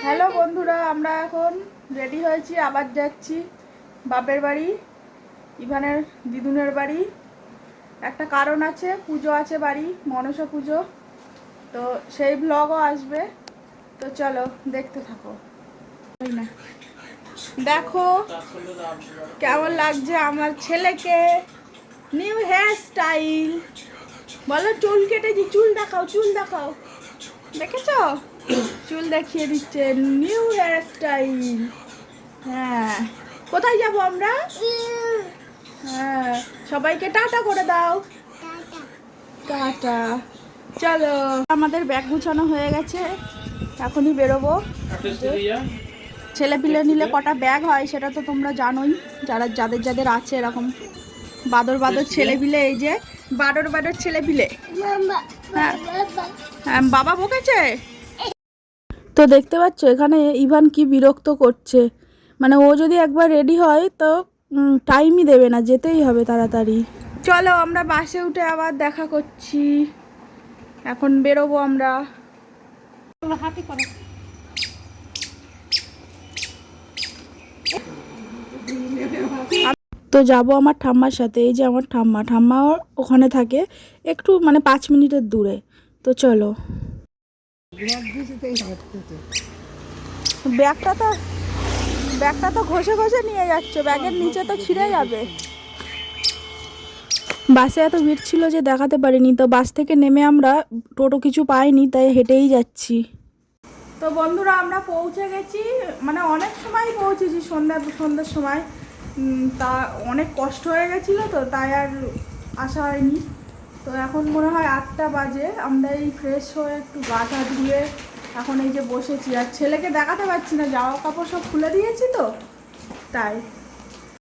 Hello বন্ধুরা, আমরা এখন রেডি হয়েছি, আবার যাচ্ছি বাপের বাড়ি, ইভানের দিদুনের বাড়ি। একটা কারণ আছে, পুজো আছে বাড়ি, মনসা পুজো, তো সেই ব্লগও আসবে। তো চলো দেখতে থাকো। না দেখো কেমন লাগছে আমার ছেলেকে, নিউ হেয়ার স্টাইল। বলো চুল কেটেছি, চুল দেখাও, চুল দেখাও, দেখেছো? চুল দেখিয়ে দিচ্ছে, নিউ হেয়ার স্টাইল। হ্যাঁ, কোথায় যাব আমরা? হ্যাঁ, সবাইকে টাটা করে দাও। টাটা। চলো, আমাদের ব্যাগ গুছানো হয়ে গেছে, এখনই বেরোবো। ছেলে পিলে নিলে কটা ব্যাগ হয় সেটা তো তোমরা জানোই, যাদের যাদের আছে এরকম বাদর বাদর ছেলে পিলে। এই যে বাদর বাদর ছেলে পিলে। হ্যাঁ, বাবা বকেছে। তো দেখতে পাচ্ছ এখানে ইভান কি বিরক্ত করছে, মানে ও যদি একবার রেডি হয় তো টাইমই দেবে না, যেতেই হবে তাড়াতাড়ি। চলো আমরা বাসে উঠে আবার দেখা করছি, এখন বেরোবো আমরা। তো যাব আমার ঠাম্মার সাথে। এই যে আমার ঠাম্মা ওখানে থাকে, একটু মানে 5 মিনিটের দূরে। তো চলো। ব্যাগটা তো ঘষে ঘষে নিয়ে যাচ্ছ, ব্যাগের নিচে তো ছিঁড়ে যাবে। বাসে এত ভিড় ছিল যে দেখাতে পারিনি, তো বাস থেকে নেমে আমরা টোটো কিছু পাইনি, তাই হেঁটেই যাচ্ছি। তো বন্ধুরা আমরা পৌঁছে গেছি, মানে অনেক সময় পৌঁছেছি, সন্ধ্যার সময়। তা অনেক কষ্ট হয়ে গেছিলো, তো তাই আর আসা হয়নি। তো এখন মনে হয় 8টা বাজে। আমরা এই ফ্রেশ হয়ে একটু গা টা ধুয়ে এখন এই যে বসেছি, আর ছেলেকে দেখাতে পারছি না, জামা কাপড় সব খুলে দিয়েছি তো তাই।